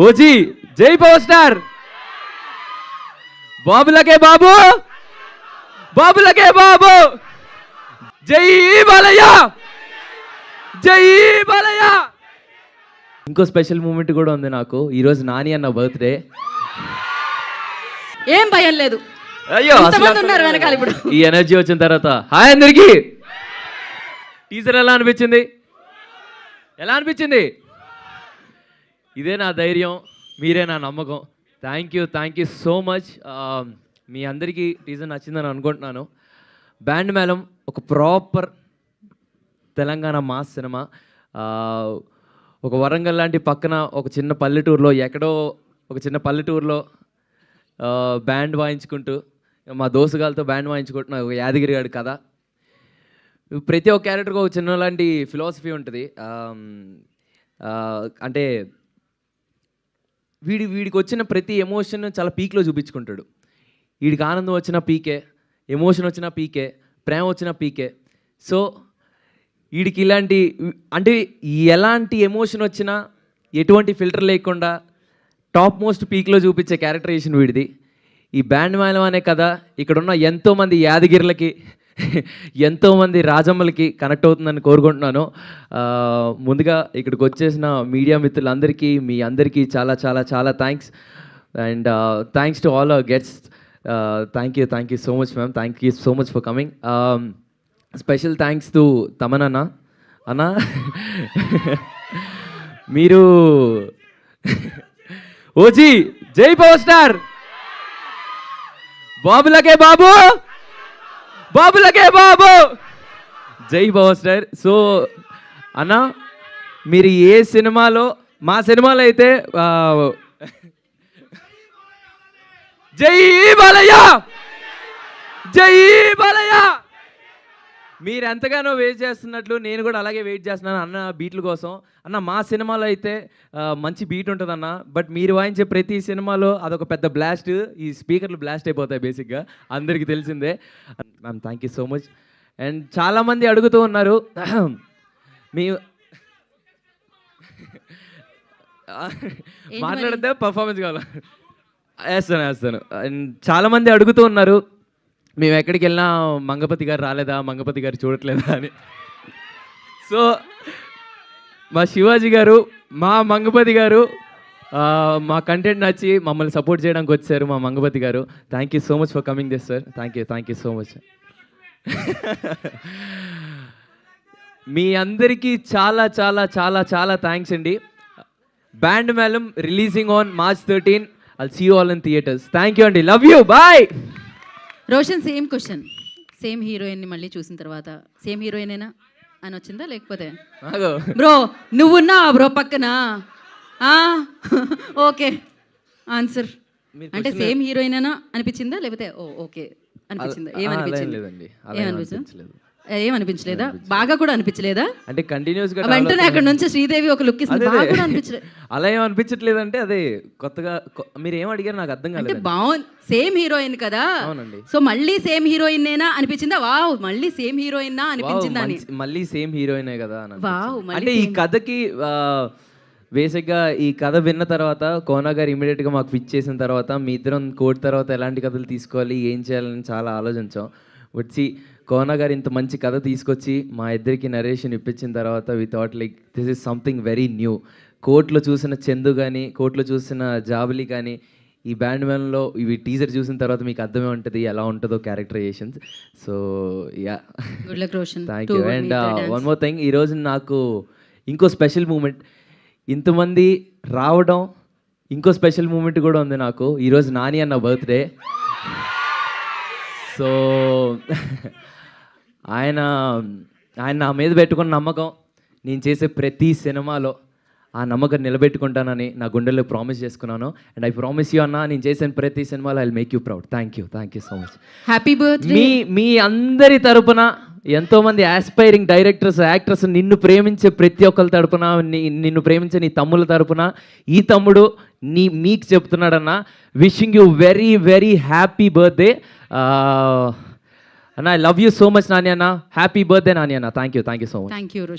OG జై power star బాబులకే బాబు బాబులకే బాబు జై బాలయ్య జై బాలయ్య. ఇంకో స్పెషల్ మూమెంట్ కూడా ఉంది నాకు. ఈరోజు నాని అన్న బర్త్డే. ఏం భయం లేదు. అయ్యో ఉన్నారు వెనకాల. ఇప్పుడు ఈ ఎనర్జీ వచ్చిన తర్వాత హాయ్ అందరికి. టీజర్ ఎలా అనిపించింది? ఎలా అనిపించింది? ఇదే నా ధైర్యం, మీరే నా నమ్మకం. Thank you so much. మీ అందరికీ టీజర్ నచ్చిందని అనుకుంటున్నాను. బ్యాండ్ మేళం ఒక ప్రాపర్ తెలంగాణ మాస్ సినిమా. ఒక వరంగల్ లాంటి పక్కన ఒక చిన్న పల్లెటూరులో, ఎక్కడో ఒక చిన్న పల్లెటూరులో బ్యాండ్ వాయించుకుంటూ, మా దోసుగాలతో బ్యాండ్ వాయించుకుంటున్న ఒక యాదగిరి గారి కథ. ప్రతి ఒక్క క్యారెక్టర్కి ఒక చిన్న లాంటి ఫిలాసఫీ ఉంటుంది. అంటే వీడికి వచ్చిన ప్రతి ఎమోషన్ చాలా పీక్లో చూపించుకుంటాడు. వీడికి ఆనందం వచ్చిన పీకే, ఎమోషన్ వచ్చిన పీకే, ప్రేమ వచ్చిన పీకే. సో వీడికి ఇలాంటి, అంటే ఎలాంటి ఎమోషన్ వచ్చినా ఎటువంటి ఫిల్టర్ లేకుండా టాప్ మోస్ట్ పీక్లో చూపించే క్యారెక్టరైజేషన్ వీడిది. ఈ బ్యాండ్ మేళం అనే కథ ఇక్కడున్న ఎంతోమంది యాదగిరిలకి, ఎంతోమంది రాజమ్మలకి కనెక్ట్ అవుతుందని కోరుకుంటున్నాను. ముందుగా ఇక్కడికి వచ్చేసిన మీడియా మిత్రులందరికీ, మీ అందరికీ చాలా చాలా చాలా thanks. And thanks to all our guests. Thank you so much ma'am. Thank you so much for coming. Special thanks to Thaman అన్న. మీరు ఓజీ జై పవర్ స్టార్ బాబులకే బాబు బాబులకే బాబు జై పవర్ స్టార్. సో అన్న, మీరు ఏ సినిమాలో, మా సినిమాలో అయితే జై బాలయ్య జై బాలయ్య, మీరు ఎంతగానో వెయిట్ చేస్తున్నట్లు నేను కూడా అలాగే వెయిట్ చేస్తున్నాను అన్న బీట్ల కోసం. అన్న మా సినిమాలో అయితే మంచి బీట్ ఉంటుంది అన్న, బట్ మీరు వాయించే ప్రతి సినిమాలో అదొక పెద్ద బ్లాస్ట్. ఈ స్పీకర్లు బ్లాస్ట్ అయిపోతాయి బేసిక్గా, అందరికీ తెలిసిందే. Ma'am thank you so much. And చాలామంది అడుగుతూ ఉన్నారు మీ మాట్లాడితే పర్ఫార్మెన్స్ కావాలి. వేస్తాను. అండ్ చాలామంది అడుగుతూ ఉన్నారు, మేము ఎక్కడికి వెళ్ళినా మంగపతి గారు రాలేదా, మంగపతి గారు చూడట్లేదా అని. సో మా శివాజీ గారు, మా మంగపతి గారు మా కంటెంట్ నచ్చి మమ్మల్ని సపోర్ట్ చేయడానికి వచ్చారు. మా మంగపతి గారు, thank you so much for coming this sir. Thank you so much. మీ అందరికీ చాలా చాలా చాలా చాలా థ్యాంక్స్ అండి. Band Melam releasing on March 13. I'll see you all in theaters. Thank you అండి. Love you. Bye. Roshan, same question. Same హీరోయిన్ని మళ్ళీ చూసిన తర్వాత సేమ్ హీరోయినేనా అని వచ్చిందా, లేకపోతే బ్రో నువ్వున్నా బ్రో పక్కన? Okay answer. అంటే సేమ్ హీరోయినేనా అనిపించిందా, లేకపోతే ఓకే అనిపించిందా? ఏమనిపించలేదా? బాగా కూడా అనిపించలేదా? అంటే కంటిన్యూస్ గా వెంటనే అక్కడ నుంచి శ్రీదేవి ఒక లుక్ ఇస్తుంది, బాగా కూడా అనిపించలేదు. అలా ఏం అనిపించట్లేదు. అంటే అదే కొత్తగా మీరు ఏం అడిగారు నాకు అర్థం కాలేదు. అంటే బాగుంది, సేమ్ హీరోయిన్ కదా. అవునండి. సో మళ్ళీ సేమ్ హీరోయిన్ నేనా అనిపించిందా? వావ్, మళ్ళీ సేమ్ హీరోయిన్ అనిపించిందా? మళ్ళీ సేమ్ హీరోయినే కదా. అంటే ఈ కథకి బేసిక్గా ఈ కథ విన్న తర్వాత కోనా గారు ఇమీడియట్గా మాకు పిచ్ చేసిన తర్వాత మీ ఇద్దరం కోర్టు తర్వాత ఎలాంటి కథలు తీసుకోవాలి, ఏం చేయాలని చాలా ఆలోచించాం. వచ్చి కోనా గారు ఇంత మంచి కథ తీసుకొచ్చి మా ఇద్దరికి నరేషన్ ఇప్పించిన తర్వాత we thought like this is something very new. కోర్టులో చూసిన చందు కానీ, కోర్టులో చూసిన జాబిలి కానీ, ఈ బ్యాండ్ మేళంలో ఇవి టీజర్ చూసిన తర్వాత మీకు అర్థమే ఉంటుంది ఎలా ఉంటుందో characterisations. So yeah, thank you. And one more thing, ఈరోజు నాకు ఇంకో స్పెషల్ మూమెంట్, ఇంతమంది రావడం, ఇంకో స్పెషల్ మూమెంట్ కూడా ఉంది నాకు. ఈరోజు నాని అన్న బర్త్డే. సో ఆయన నా మీద పెట్టుకున్న నమ్మకం, నేను చేసే ప్రతి సినిమాలో ఆ నమ్మకం నిలబెట్టుకుంటానని నా గుండెల్లో ప్రామిస్ చేసుకున్నాను. అండ్ ఐ ప్రామిస్ యూ అన్న, నేను చేసిన ప్రతి సినిమాలో I will make you proud. Thank you so much. Happy birthday. మీ అందరి తరపున, ఎంతోమంది ఆస్పైరింగ్ డైరెక్టర్స్, యాక్టర్స్, నిన్ను ప్రేమించే ప్రతి ఒక్కరి తరపున, నిన్ను ప్రేమించే నీ తమ్ముల తరపున ఈ తమ్ముడు మీకు చెప్తున్నాడన్న, wishing you very very happy birthday అన్న. I love you so much Nani అన్న. హ్యాపీ బర్త్డే నాని అన్న. Thank you so much. Thank you.